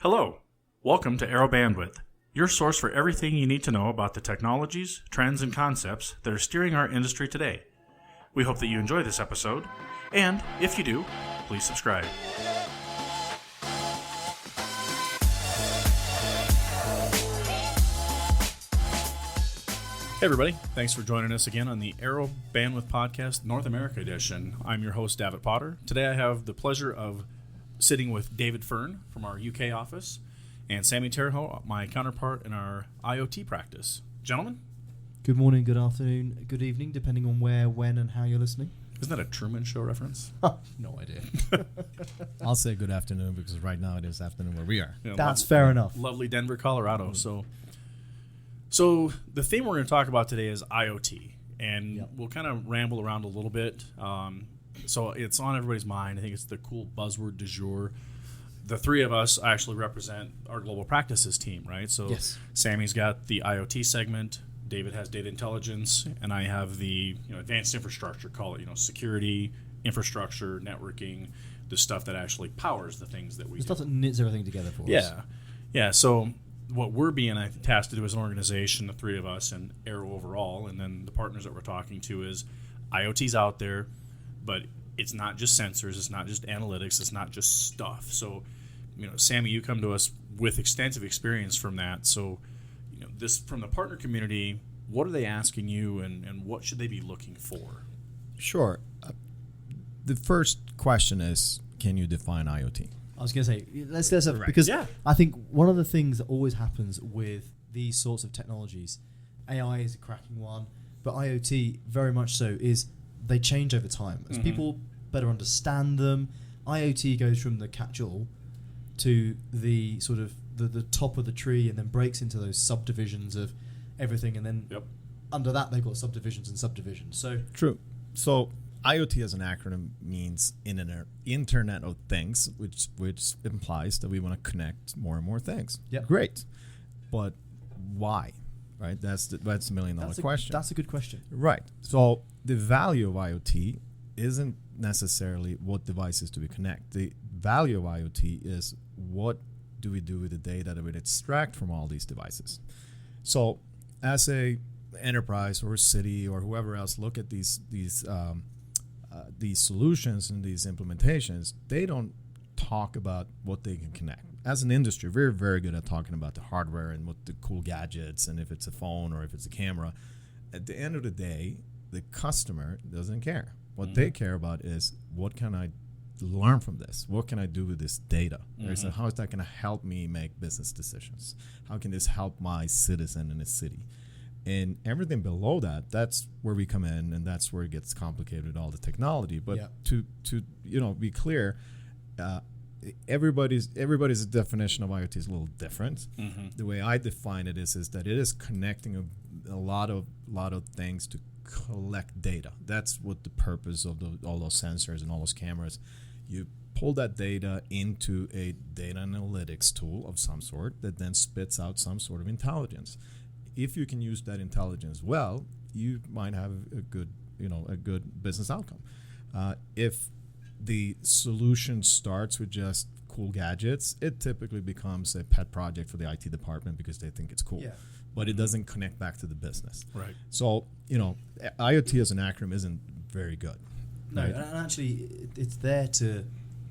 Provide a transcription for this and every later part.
Hello, welcome to Aero Bandwidth, your source for everything you need to know about the technologies, trends, and concepts that are steering our industry today. We hope that you enjoy this episode, and if you do, please subscribe. Hey everybody, thanks for joining us again on the Aero Bandwidth Podcast North America Edition. I'm your host, David Potter. Today I have the pleasure of sitting with David Fern from our UK office and Sammy Terho, my counterpart in our IoT practice. Gentlemen? Good morning, good afternoon, good evening, depending on where, when, and how you're listening. Isn't that a Truman Show reference? No idea. I'll say good afternoon because right now it is afternoon where we are. Yeah, That's fair enough. Lovely Denver, Colorado. So the theme we're going to talk about today is IoT, and we'll kind of ramble around a little bit. So it's on everybody's mind. I think it's the cool buzzword du jour. The three of us actually represent our global practices team, right? So Sammy's got the IoT segment, David has data intelligence, and I have the advanced infrastructure, call it security, infrastructure, networking, the stuff that actually powers the things that we do. The stuff that knits everything together for us. Yeah. So what we're being tasked to do as an organization, the three of us and Aero overall, and then the partners that we're talking to, is IoT's out there, but it's not just sensors, it's not just analytics, it's not just stuff. So, Sammy, you come to us with extensive experience from that. So, this from the partner community, what are they asking you, and what should they be looking for? Sure. The first question is, can you define IoT? I was going to say, let's have, because I think one of the things that always happens with these sorts of technologies, AI is a cracking one, but IoT very much so, is they change over time. As people better understand them, IoT goes from the catch-all to the sort of the top of the tree and then breaks into those subdivisions of everything, and then under that they've got subdivisions and subdivisions. So true. So IoT as an acronym means Internet of Things, which implies that we want to connect more and more things. Yep. Great. But why? Right? That's the $1 million question. That's a good question. Right. So the value of IoT isn't necessarily what devices do we connect. The value of IoT is what do we do with the data that we extract from all these devices. So as a enterprise or a city or whoever else look at these solutions and these implementations, they don't talk about what they can connect. As an industry, we're very good at talking about the hardware and what the cool gadgets and if it's a phone or if it's a camera. At the end of the day, the customer doesn't care. What they care about is, what can I learn from this? What can I do with this data? So how is that going to help me make business decisions? How can this help my citizen in a city? And everything below that, that's where we come in, and that's where it gets complicated with all the technology. But to be clear, everybody's definition of IoT is a little different. The way I define it is that it is connecting a lot of things to collect data. That's what the purpose of all those sensors and all those cameras. You pull that data into a data analytics tool of some sort that then spits out some sort of intelligence. If you can use that intelligence well, you might have a good business outcome. If the solution starts with just cool gadgets, it typically becomes a pet project for the IT department because they think it's cool. Yeah. But it doesn't connect back to the business. Right. So, IoT as an acronym isn't very good. No, right? And actually, it's there to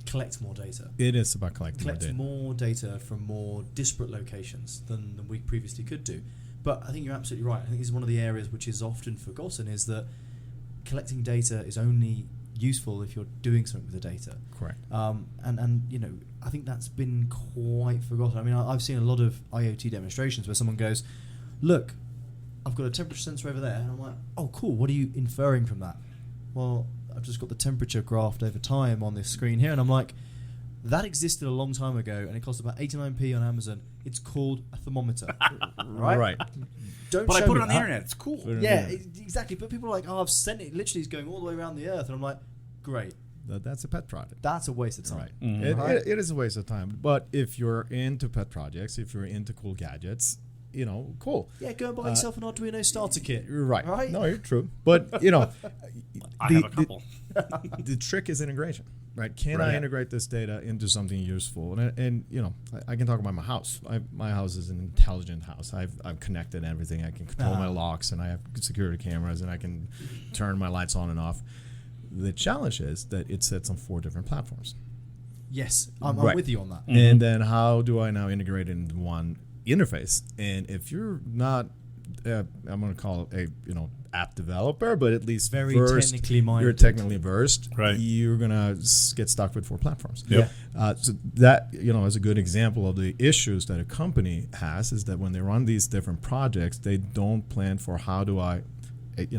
collect more data. It is about collecting more data from more disparate locations than we previously could do. But I think you're absolutely right. I think this is one of the areas which is often forgotten, is that collecting data is only useful if you're doing something with the data. Correct. And I think that's been quite forgotten. I mean, I've seen a lot of IoT demonstrations where someone goes, look, I've got a temperature sensor over there, and I'm like, oh cool, what are you inferring from that? Well, I've just got the temperature graphed over time on this screen here, and I'm like, that existed a long time ago, and it cost about 89p on Amazon. It's called a thermometer, right? But I put it on the internet. It's cool. Yeah, exactly. But people are like, oh, I've sent it. Literally, it's going all the way around the earth, and I'm like, great. That's a pet project. That's a waste of time. Right. It is a waste of time. But if you're into pet projects, if you're into cool gadgets, cool. Yeah, go and buy yourself an Arduino starter kit. Right. No, you're true. But I have a couple. The trick is integration. right? Can I integrate this data into something useful? And you know, I can talk about my house. My house is an intelligent house. I've connected everything. I can control my locks, and I have security cameras, and I can turn my lights on and off. The challenge is that it sits on 4 different platforms. Yes, I'm with you on that. And then how do I now integrate it into one interface? And if you're not, I'm going to call it a app developer, but at least very versed, technically minded. You're technically versed. Right. You're going to get stuck with 4 platforms. Yep. So that is a good example of the issues that a company has, is that when they run these different projects, they don't plan for how do I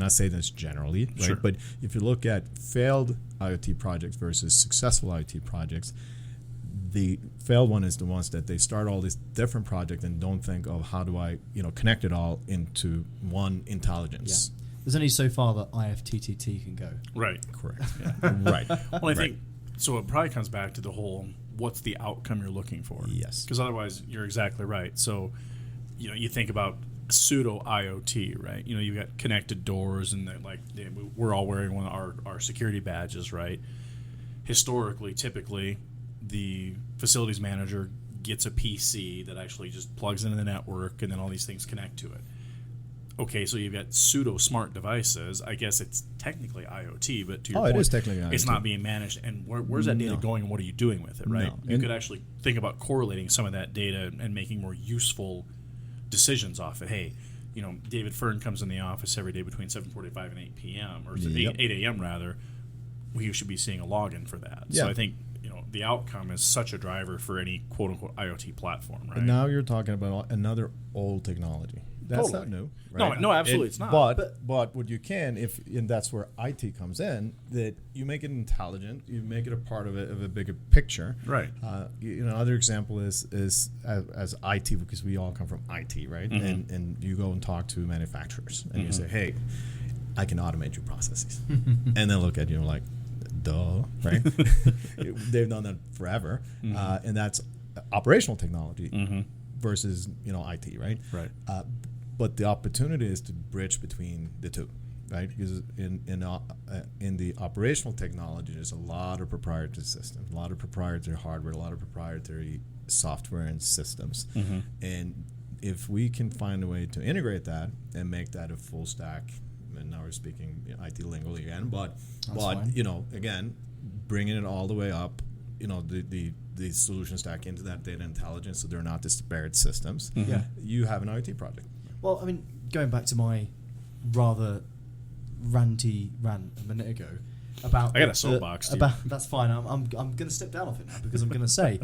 say this generally, right? Sure. But if you look at failed IoT projects versus successful IoT projects, the failed one is the ones that they start all these different projects and don't think of how do I, connect it all into one intelligence. Yeah. There's only so far that IFTTT can go. Right. Correct. Yeah. Right. Well, I think so. It probably comes back to the whole: what's the outcome you're looking for? Yes. Because otherwise, you're exactly right. So, you think about pseudo IoT, right? You've got connected doors, and we're all wearing one of our security badges, right? Historically, typically, the facilities manager gets a PC that actually just plugs into the network, and then all these things connect to it. Okay, so you've got pseudo smart devices. I guess it's technically IoT, but to your point, it is technically IoT. It's not being managed. And where's that data going, and what are you doing with it, right? No. You could actually think about correlating some of that data and making more useful decisions off it. Hey, David Fern comes in the office every day between 7:45 and 8 p.m. or 8 a.m. rather. We should be seeing a login for that. Yeah. So I think the outcome is such a driver for any quote-unquote IoT platform, right? And now you're talking about another old technology. That's Totally. not new. Right? No, absolutely, it's not. But what you can, and that's where IT comes in, that you make it intelligent, you make it a part of a bigger picture. Right. Another example is as IT, because we all come from IT, right? Mm-hmm. And you go and talk to manufacturers, and you say, hey, I can automate your processes. And they look at you like, duh, right? They've done that forever. And that's operational technology versus, IT, right? Right. But the opportunity is to bridge between the two, right? Because in the operational technology, there's a lot of proprietary systems, a lot of proprietary hardware, a lot of proprietary software and systems. And if we can find a way to integrate that and make that a full stack, and now we're speaking IT lingo again, but again, bringing it all the way up, the solution stack into that data intelligence, so they're not disparate systems. You have an IoT project. Well, I mean, going back to my rather ranty rant a minute ago about I got a soapbox. That's fine. I'm going to step down off it now, because I'm going to say,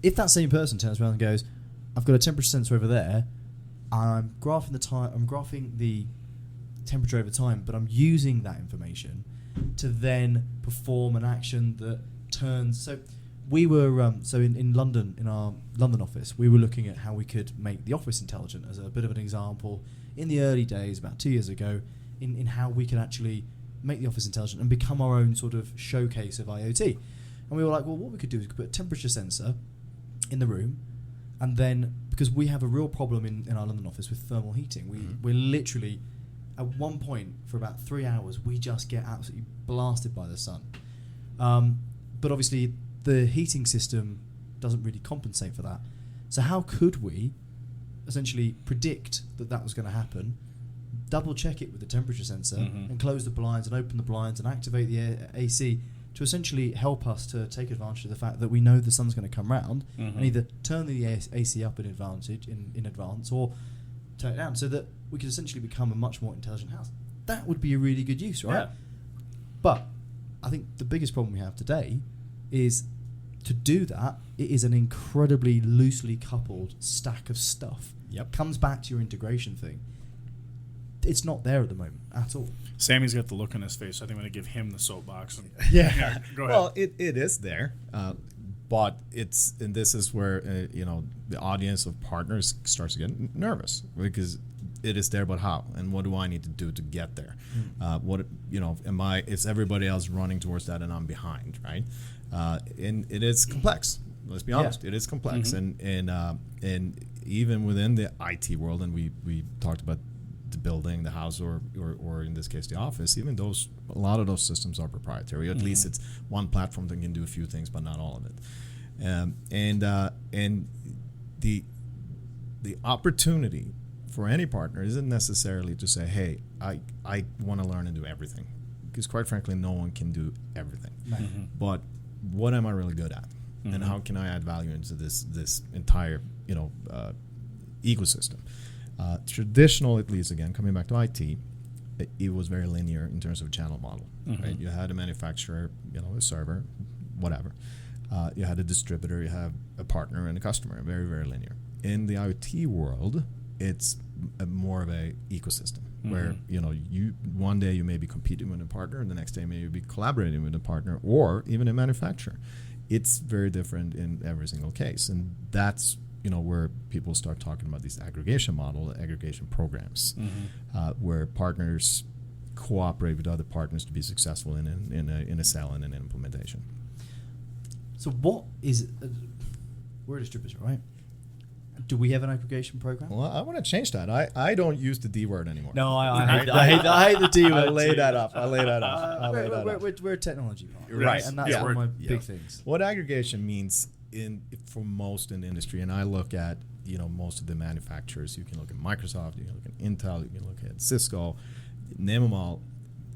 if that same person turns around and goes, I've got a temperature sensor over there, and I'm graphing the temperature over time, but I'm using that information to then perform an action that turns. So we were in London, in our London office, we were looking at how we could make the office intelligent as a bit of an example in the early days, about 2 years ago, in how we could actually make the office intelligent and become our own sort of showcase of IoT. And we were like, well, what we could do is we could put a temperature sensor in the room, and then, because we have a real problem in our London office with thermal heating, we're literally, at one point for about 3 hours, we just get absolutely blasted by the sun. But obviously, the heating system doesn't really compensate for that. So how could we essentially predict that was going to happen, double check it with the temperature sensor, and close the blinds and open the blinds and activate the AC to essentially help us to take advantage of the fact that we know the sun's going to come round, and either turn the AC up in advance or turn it down, so that we could essentially become a much more intelligent house. That would be a really good use, right? Yeah. But I think the biggest problem we have today is, to do that, it is an incredibly loosely coupled stack of stuff. Comes back to your integration thing. It's not there at the moment at all. Sammy's got the look on his face. So I think I'm going to give him the soapbox. Yeah. Go ahead. Well, it is there, but and this is where the audience of partners starts to get nervous, because it is there, but how, and what do I need to do to get there? Is everybody else running towards that and I'm behind, right? And it is complex. Let's be honest, it is complex, and even within the IT world, and we talked about the building, the house, or in this case the office, even those, a lot of those systems are proprietary. At least it's one platform that can do a few things, but not all of it. And the opportunity for any partner isn't necessarily to say, hey, I want to learn and do everything, because quite frankly, no one can do everything. But what am I really good at, and how can I add value into this entire ecosystem? Traditional, at least, again, coming back to IT, it was very linear in terms of channel model. Right? You had a manufacturer, a server, whatever. You had a distributor, you have a partner and a customer. Very, very linear. In the IoT world, it's more of a ecosystem where you one day you may be competing with a partner, and the next day maybe be collaborating with a partner or even a manufacturer. It's very different in every single case, and that's where people start talking about these aggregation programs, where partners cooperate with other partners to be successful in a sell and an implementation. So what is we're a distributor, right? Do we have an aggregation program? Well, I want to change that. I don't use the D word anymore. No, I hate the D word. I lay that up. We're a technology partner, right? And that's one of my big things. What aggregation means for most in the industry, and I look at most of the manufacturers. You can look at Microsoft, you can look at Intel, you can look at Cisco, name them all.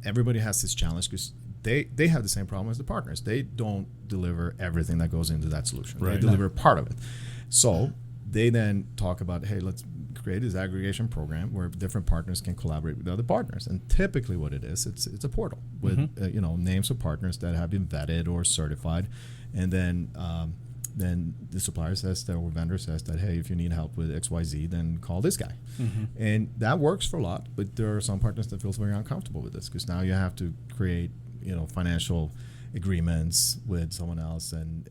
Everybody has this challenge because they have the same problem as the partners. They don't deliver everything that goes into that solution. Right. They deliver part of it. So they then talk about, hey, let's create this aggregation program where different partners can collaborate with other partners. And typically what it is, it's a portal with names of partners that have been vetted or certified. And then the supplier says that, or vendor says that, hey, if you need help with XYZ, then call this guy. And that works for a lot, but there are some partners that feel very uncomfortable with this because now you have to create financial agreements with someone else, and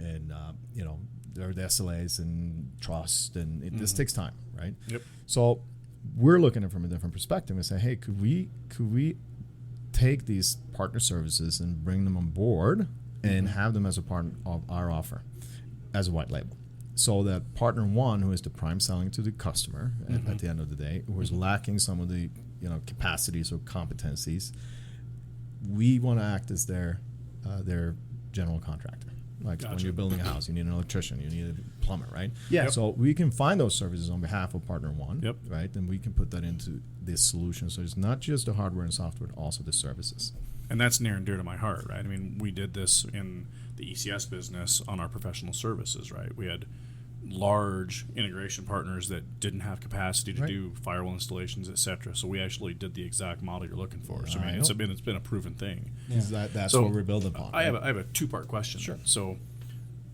there are the SLAs and trust, and it just takes time, right? Yep. So we're looking at it from a different perspective and say, hey, could we take these partner services and bring them on board and have them as a part of our offer as a white label, so that partner one, who is the prime selling to the customer at the end of the day, who is lacking some of the capacities or competencies, we want to act as their general contractor. Like when you're building a house, you need an electrician, you need a plumber, right? Yeah. So we can find those services on behalf of partner one, right? And we can put that into this solution. So it's not just the hardware and software, but also the services. And that's near and dear to my heart, right? I mean, we did this in the ECS business on our professional services, right? We had large integration partners that didn't have capacity to do firewall installations, et cetera. So we actually did the exact model you're looking for. So I mean, it's been a proven thing. Yeah. That's what we're building upon. I have a two-part question. Sure. So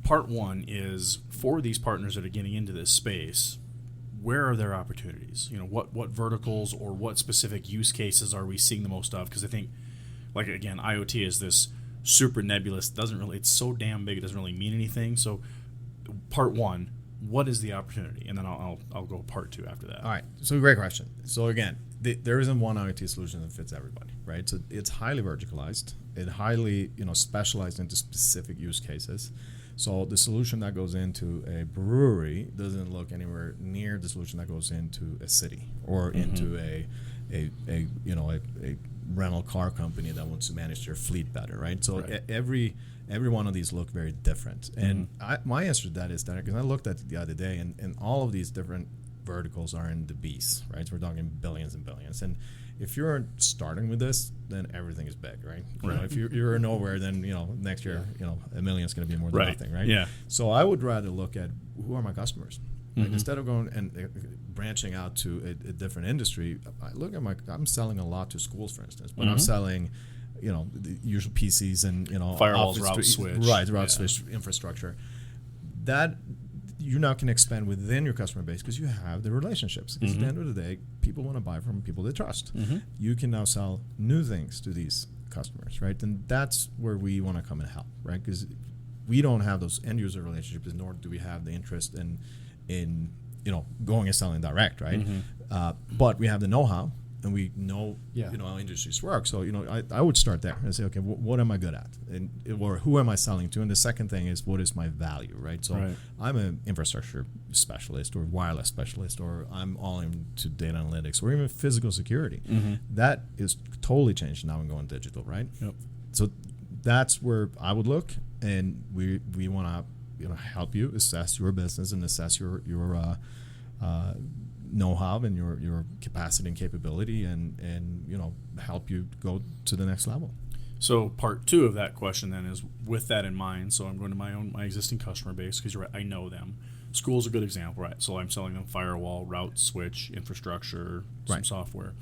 part one is, for these partners that are getting into this space, where are their opportunities? What verticals or what specific use cases are we seeing the most of? Because I think, like, again, IoT is this super nebulous. It's so damn big, it doesn't really mean anything. So part one, what is the opportunity? And then I'll go part two after that. All right. So great question. So again, there isn't one IoT solution that fits everybody, right? So it's highly verticalized. It highly specialized into specific use cases. So the solution that goes into a brewery doesn't look anywhere near the solution that goes into a city or into a rental car company that wants to manage their fleet better, right? So every one of these look very different. And my answer to that is that, because I looked at it the other day, and all of these different verticals are in the B's, right? So we're talking billions and billions. And if you're starting with this, then everything is big, right? If you're nowhere, then next year, $1 million is going to be more than nothing, right? Yeah. So I would rather look at who are my customers. Like instead of going and branching out to a different industry, I look at I'm selling a lot to schools, for instance, but I'm selling, the usual PCs and firewalls, route switch, switch infrastructure. That you now can expand within your customer base because you have the relationships. Because at the end of the day, people want to buy from people they trust. You can now sell new things to these customers, right? And that's where we want to come and help, right? Because we don't have those end user relationships, nor do we have the interest in going and selling direct, right? But we have the know-how, and we know Yeah. how industries work. So I would start there and say, okay, what am I good at, or who am I selling to? And the second thing is, what is my value, right? So I'm an infrastructure specialist or wireless specialist, or I'm all into data analytics, or even physical security. That is totally changed now and going digital, right? Yep. So that's where I would look, and we want to help you assess your business and assess your know-how and your capacity and capability, and help you go to the next level. So part two of that question then is, with that in mind, so I'm going to my existing customer base, because you're right, I know them. School's a good example, right? So I'm selling them firewall, route, switch, infrastructure, some software.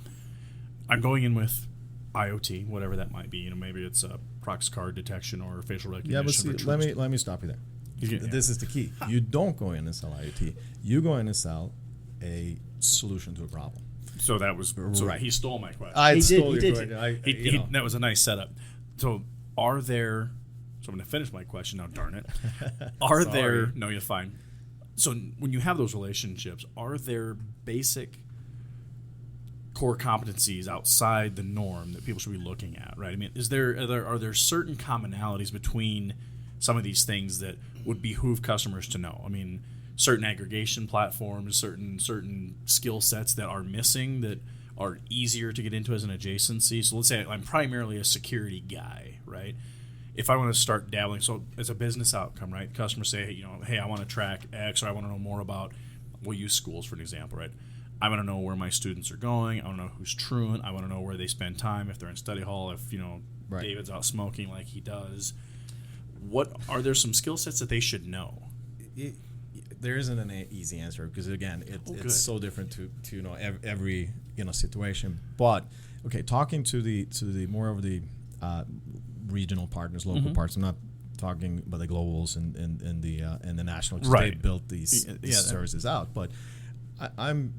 I'm going in with IoT, whatever that might be. Maybe it's a prox card detection or facial recognition. Yeah, but see, let me stop you there. This is the key. You don't go in and sell IoT. You go in and sell a solution to a problem. So that was he stole my question. I stole your question. That was a nice setup. So are there? So I'm going to finish my question now. Darn it. Are there? No, you're fine. So when you have those relationships, are there basic core competencies outside the norm that people should be looking at? Right. I mean, are there certain commonalities between some of these things that would behoove customers to know? I mean, certain aggregation platforms, certain skill sets that are missing that are easier to get into as an adjacency. So let's say I'm primarily a security guy, right? If I want to start dabbling, so as a business outcome, right? Customers say, hey, I want to track X, or I want to know more about, we'll use schools for an example, right? I want to know where my students are going. I want to know who's truant. I want to know where they spend time, if they're in study hall, if, David's out smoking like he does. Are there some skill sets that they should know? There isn't an easy answer, because again, it's so different to every situation. But okay, talking to the more of the regional partners, local partners. I'm not talking about the globals and the national, because they built these services out. But I'm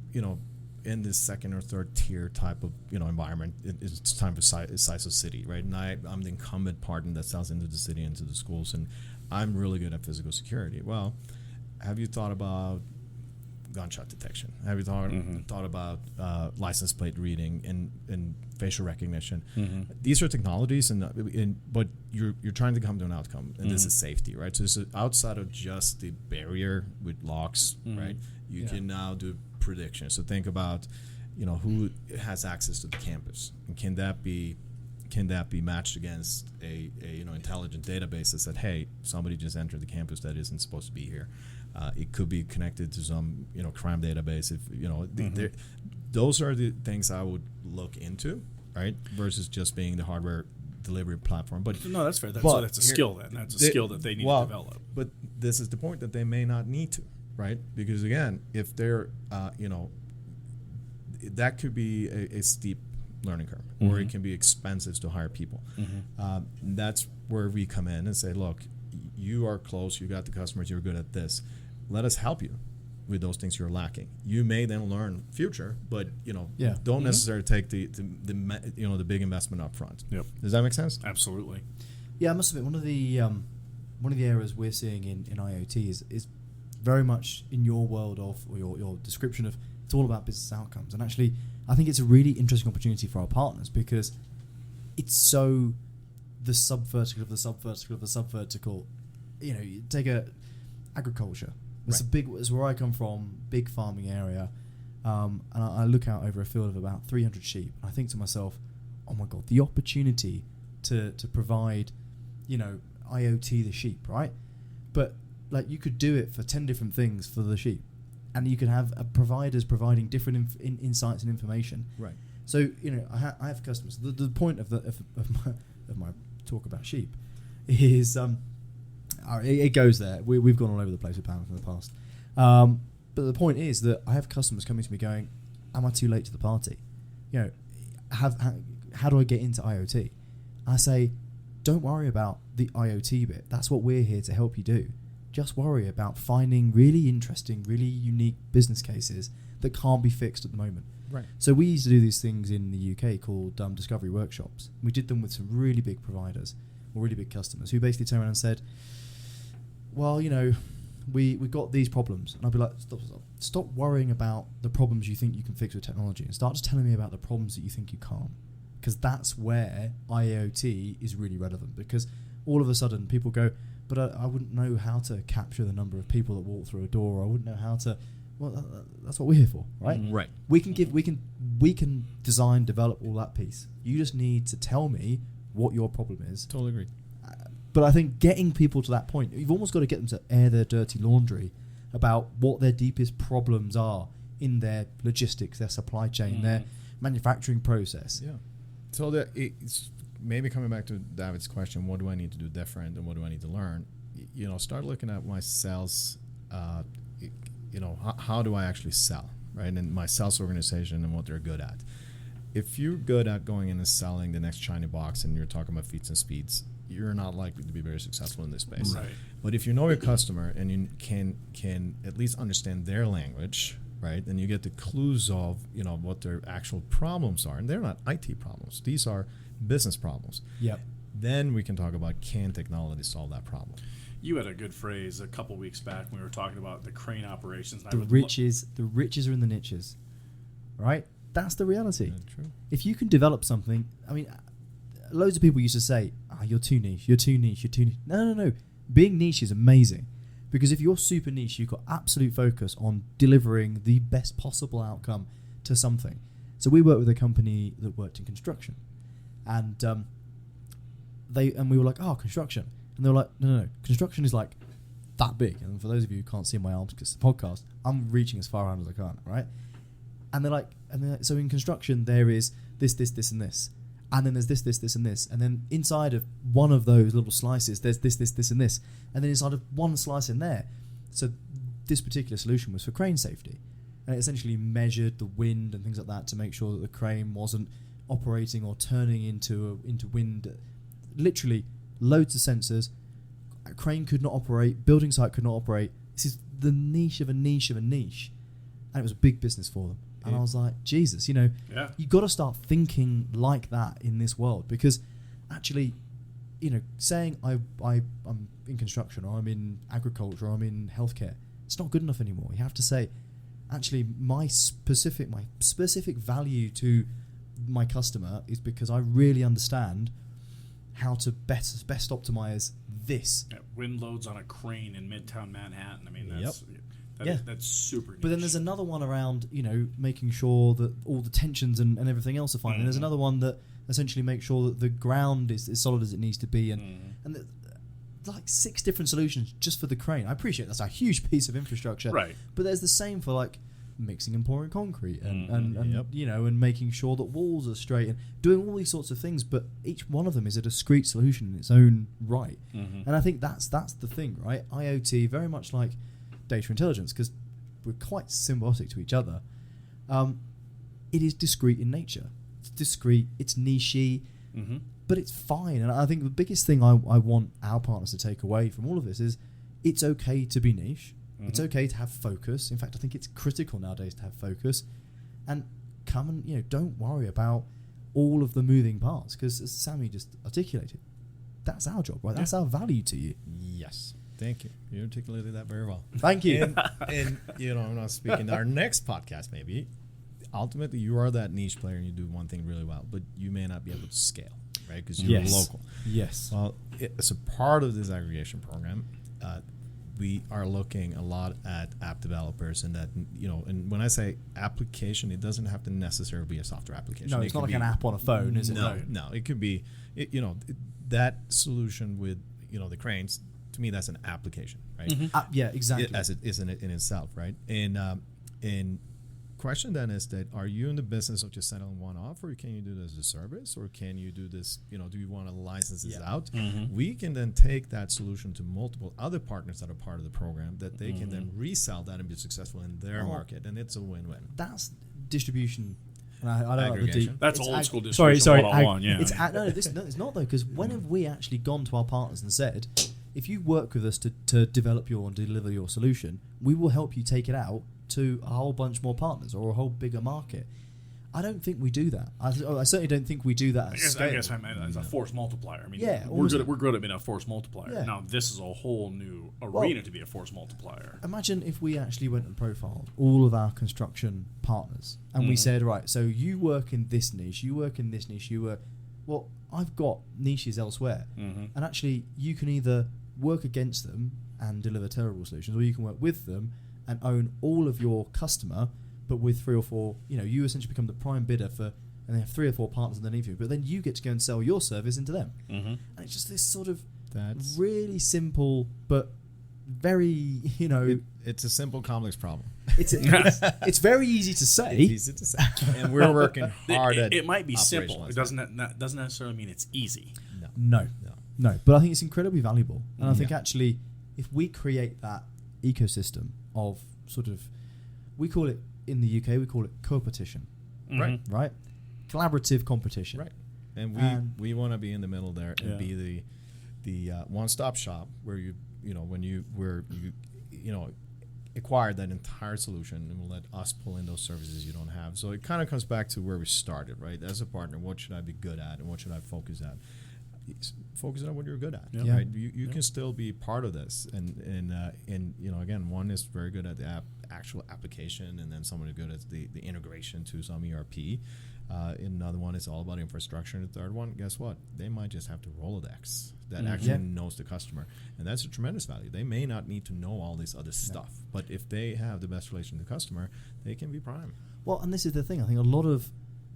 in this second or third tier type of environment. It's time for size of city, right? And I'm the incumbent partner that sells into the city, into the schools, and I'm really good at physical security. Well, have you thought about gunshot detection? Have you thought about license plate reading and facial recognition? These are technologies, but you're trying to come to an outcome, and this is safety, right? So it's outside of just the barrier with locks, right? You can now do prediction. So think about who has access to the campus, and can that be matched against a intelligent database that said, hey, somebody just entered the campus that isn't supposed to be here. It could be connected to some crime database. If those are the things I would look into, right? Versus just being the hardware delivery platform. But no, that's fair. That's a skill then. That's a skill that they need to develop. But this is the point, that they may not need to, right? Because again, if they're that could be a steep learning curve, or it can be expensive to hire people. That's where we come in and say, look, you are close, you got the customers, you're good at this. Let us help you with those things you're lacking. You may then learn future, but don't necessarily take the big investment up front. Yep. Does that make sense? Absolutely. Yeah, I must admit, one of the areas we're seeing in IoT is very much in your world or your description of, it's all about business outcomes. And actually, I think it's a really interesting opportunity for our partners, because it's so the sub-vertical of the sub-vertical of the sub-vertical. You take agriculture. It's where I come from, big farming area, and I look out over a field of about 300 sheep, and I think to myself, oh my God, the opportunity to provide, IoT the sheep, right? But like, you could do it for 10 different things for the sheep, and you could have providers providing different insights and information. Right. So I have customers. The point of my talk about sheep is it goes there. We've gone all over the place with panels in the past. But the point is that I have customers coming to me going, am I too late to the party? How do I get into IoT? I say, don't worry about the IoT bit. That's what we're here to help you do. Just worry about finding really interesting, really unique business cases that can't be fixed at the moment. Right. So we used to do these things in the UK called discovery workshops. We did them with some really big providers or really big customers who basically turned around and said, well, we got these problems. And I'd be like, stop worrying about the problems you think you can fix with technology and start just telling me about the problems that you think you can't. Because that's where IoT is really relevant. Because all of a sudden people go, but I wouldn't know how to capture the number of people that walk through a door. Or I wouldn't know how to. Well, that's what we're here for, right? Right. We can design, develop all that piece. You just need to tell me what your problem is. Totally agree. But I think getting people to that point, you've almost got to get them to air their dirty laundry about what their deepest problems are in their logistics, their supply chain, their manufacturing process. Yeah. So it's maybe coming back to David's question, what do I need to do different and what do I need to learn? Start looking at my sales, how do I actually sell, right? And my sales organization and what they're good at. If you're good at going in and selling the next shiny box and you're talking about feats and speeds, you're not likely to be very successful in this space. Right. But if you know your customer and you can at least understand their language, right, and you get the clues of what their actual problems are, and they're not IT problems; these are business problems. Yep. Then we can talk about, can technology solve that problem? You had a good phrase a couple weeks back when we were talking about the crane operations. The riches are in the niches, right? That's the reality. True. If you can develop something, I mean, loads of people used to say, you're too niche, you're too niche, you're too niche. No. Being niche is amazing because if you're super niche, you've got absolute focus on delivering the best possible outcome to something. So we worked with a company that worked in construction and we were like, construction. And they were like, no, construction is like that big. And for those of you who can't see my arms because it's a podcast, I'm reaching as far around as I can, right? And they're like, so in construction, there is this, and this. And then there's this, and this. And then inside of one of those little slices, there's this, and this. And then inside of one slice in there. So this particular solution was for crane safety. And it essentially measured the wind and things like that to make sure that the crane wasn't operating or turning into wind. Literally, loads of sensors. A crane could not operate. Building site could not operate. This is the niche of a niche of a niche. And it was a big business for them. And I was like, Jesus, you got to start thinking like that in this world because actually, saying I'm in construction or I'm in agriculture or I'm in healthcare, it's not good enough anymore. You have to say, actually, my specific value to my customer is because I really understand how to best optimize this. Yeah, wind loads on a crane in Midtown Manhattan. I mean, that's... Yep. That's super niche. But then there's another one around, making sure that all the tensions and everything else are fine. And there's another one that essentially makes sure that the ground is as solid as it needs to be. And like 6 different solutions just for the crane. I appreciate that's a huge piece of infrastructure. Right. But there's the same for like mixing and pouring concrete and making sure that walls are straight and doing all these sorts of things. But each one of them is a discrete solution in its own right. And I think that's the thing, right? IoT, very much like data intelligence, because we're quite symbiotic to each other. It is discrete in nature. It's discrete, it's niche-y, but it's fine. And I think the biggest thing I want our partners to take away from all of this is it's okay to be niche. It's okay to have focus. In fact, I think it's critical nowadays to have focus. And come and, don't worry about all of the moving parts, because as Sammy just articulated, that's our job, right? That's our value to you. Yes. Thank you. You articulated that very well. Thank you. And I'm not speaking. Our next podcast, maybe, ultimately, you are that niche player and you do one thing really well, but you may not be able to scale, right? Because you're local. Yes. Well, as a part of this aggregation program, we are looking a lot at app developers, and that and when I say application, it doesn't have to necessarily be a software application. No, it's not like an app on a phone, is it? No, it could be, that solution with the cranes. To me, that's an application, right? Yeah, exactly. As it is in itself, right? And question then is that, are you in the business of just selling one off, or can you do this as a service, or can you do this, do you want to license this out? We can then take that solution to multiple other partners that are part of the program that they can then resell that and be successful in their market, and it's a win-win. That's distribution. And I don't like the deep. That's old school distribution. Sorry. 101, yeah. It's not though, because when have we actually gone to our partners and said, if you work with us to develop and deliver your solution, we will help you take it out to a whole bunch more partners or a whole bigger market. I don't think we do that. I certainly don't think we do that. I guess I meant as a force multiplier. I mean, Yeah, we're good at being a force multiplier. Yeah. Now this is a whole new arena to be a force multiplier. Imagine if we actually went and profiled all of our construction partners and we said, right, so you work in this niche, you work in this niche, well, I've got niches elsewhere, and actually you can either work against them and deliver terrible solutions, or you can work with them and own all of your customer, but with 3 or 4, you essentially become the prime bidder for, and they have 3 or 4 partners underneath you, but then you get to go and sell your service into them. And it's just this sort of really simple, but very, it's a simple, complex problem. It's very easy to say. It's easy to say. And we're working hard at it might be simple. It doesn't necessarily mean it's easy. No. But I think it's incredibly valuable. And I think actually, if we create that ecosystem of sort of, we call it, in the UK, we call it co-petition. Right? Collaborative competition. Right. And we want to be in the middle there and be the one-stop shop where you acquire that entire solution and will let us pull in those services you don't have. So it kind of comes back to where we started, right? As a partner, what should I be good at and what should I focus at? Focus on what you're good at, right? You can still be part of this, and again, one is very good at the actual application, and then someone is good at the integration to some ERP. Another one is all about infrastructure, and the third one, guess what? They might just have to Rolodex that actually knows the customer, and that's a tremendous value. They may not need to know all this other stuff, but if they have the best relation with the customer, they can be prime. Well, and this is the thing. I think a lot of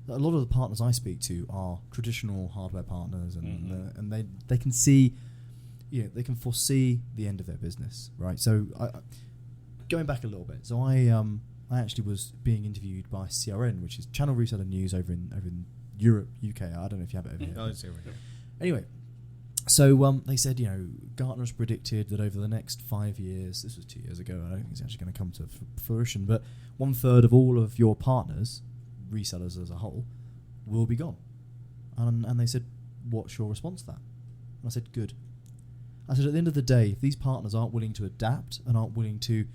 the partners I speak to are traditional hardware partners, and they can see, they can foresee the end of their business, right? So, going back a little bit, so I actually was being interviewed by CRN, which is Channel Reseller News over in Europe, UK. I don't know if you have it over here. Oh, it's here. Anyway, so they said, Gartner's predicted that over the next 5 years, this was 2 years ago, I don't think it's actually going to come to fruition, but 1/3 of all of your partners, resellers as a whole, will be gone. And they said, what's your response to that? And I said, good. I said, at the end of the day, if these partners aren't willing to adapt and aren't willing to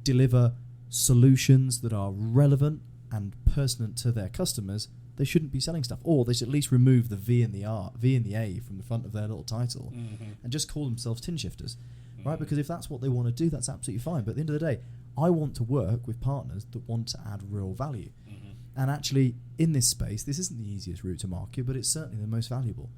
deliver solutions that are relevant and pertinent to their customers, they shouldn't be selling stuff. Or they should at least remove the V and the A from the front of their little title and just call themselves tin shifters, right? Because if that's what they want to do, that's absolutely fine. But at the end of the day, I want to work with partners that want to add real value. And actually, in this space, this isn't the easiest route to market, but it's certainly the most valuable.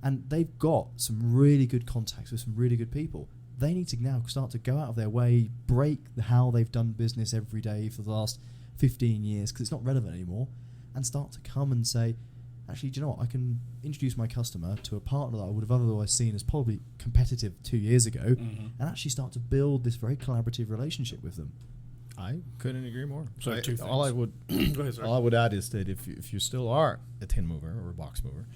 And they've got some really good contacts with some really good people. They need to now start to go out of their way, break how they've done business every day for the last 15 years, because it's not relevant anymore, and start to come and say, actually, do you know what? I can introduce my customer to a partner that I would have otherwise seen as probably competitive 2 years ago, and actually start to build this very collaborative relationship with them. I couldn't agree more. So all I would all I would add is that if you still are a tin mover or a box mover,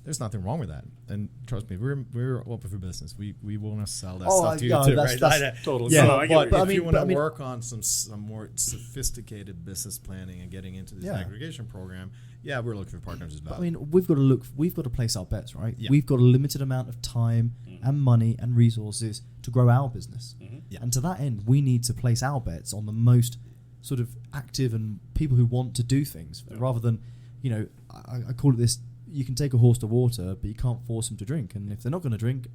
there's nothing wrong with that. And trust me, we're open for business. We want to sell that stuff to you too, right? That's totally. Yeah, no, but if you want to work on some more sophisticated business planning and getting into this aggregation program, we're looking for partners as well. But I mean, we've got to place our bets, right? Yeah. We've got a limited amount of time and money and resources to grow our business. And to that end, we need to place our bets on the most sort of active and people who want to do things, rather than, I call it this, you can take a horse to water, but you can't force them to drink. And if they're not going to drink,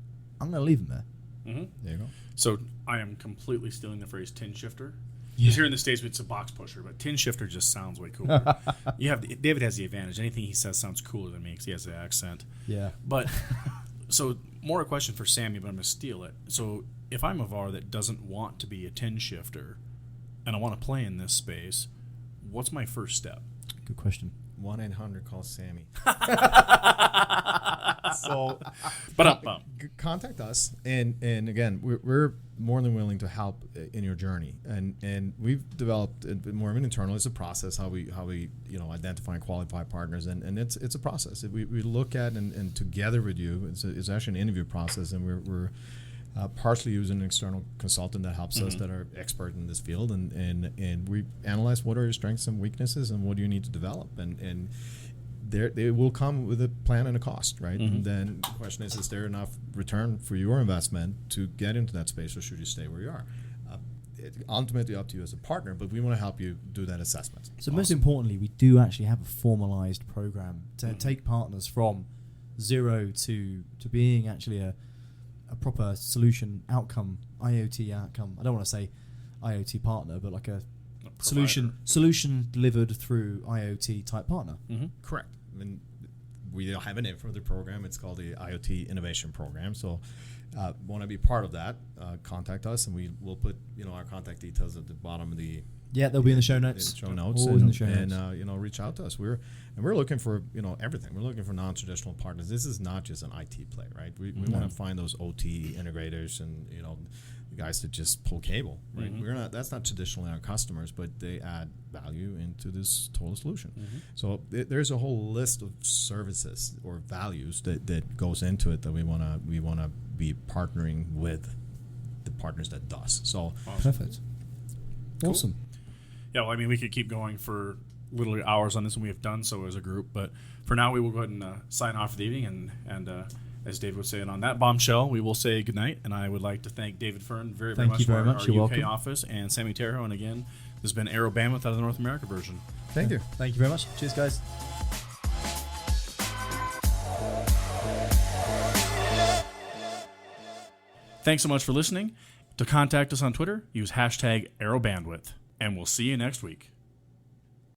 I'm going to leave them there. There you go. So I am completely stealing the phrase tin shifter. Because here in the States, it's a box pusher, but tin shifter just sounds way cooler. David has the advantage. Anything he says sounds cooler than me because he has the accent. Yeah. But so more a question for Sammy, but I'm going to steal it. So if I'm a VAR that doesn't want to be a tin shifter and I want to play in this space, what's my first step? Good question. 1-800 call Sammy. So, contact us, and again, we're more than willing to help in your journey. And we've developed more of an internal. It's a process how we identify and qualify partners, and it's a process. We look at and together with you, it's actually an interview process, and we're partially using an external consultant that helps us that are expert in this field, and we analyze what are your strengths and weaknesses and what do you need to develop, and they will come with a plan and a cost, right? And then the question is there enough return for your investment to get into that space, or should you stay where you are? ultimately up to you as a partner, but we want to help you do that assessment. So most importantly, we do actually have a formalized program to take partners from zero to being actually a proper solution outcome, IoT outcome. I don't want to say IoT partner, but like a solution delivered through IoT type partner. Correct. I mean, we have a name for the program. It's called the IoT Innovation Program. So want to be part of that, contact us, and we will put our contact details at the bottom of the they'll be in the show notes. Always in the show notes. And reach out to us. We're looking for everything. We're looking for non-traditional partners. This is not just an IT play, right? We want to find those OT integrators and the guys that just pull cable, right? That's not traditionally our customers, but they add value into this total solution. So there's a whole list of services or values that goes into it that we wanna be partnering with the partners that does. So perfect. Cool. Awesome. Yeah, well, I mean, we could keep going for literally hours on this, and we have done so as a group. But for now, we will go ahead and sign off for the evening. And as David was saying, on that bombshell, we will say goodnight. And I would like to thank David Fern very much for our You're UK welcome. office, and Sammy Terho. And again, this has been Aero Bandwidth out of the North America version. thank you. Thank you very much. Cheers, guys. Thanks so much for listening. To contact us on Twitter, use #AeroBandwidth. And we'll see you next week.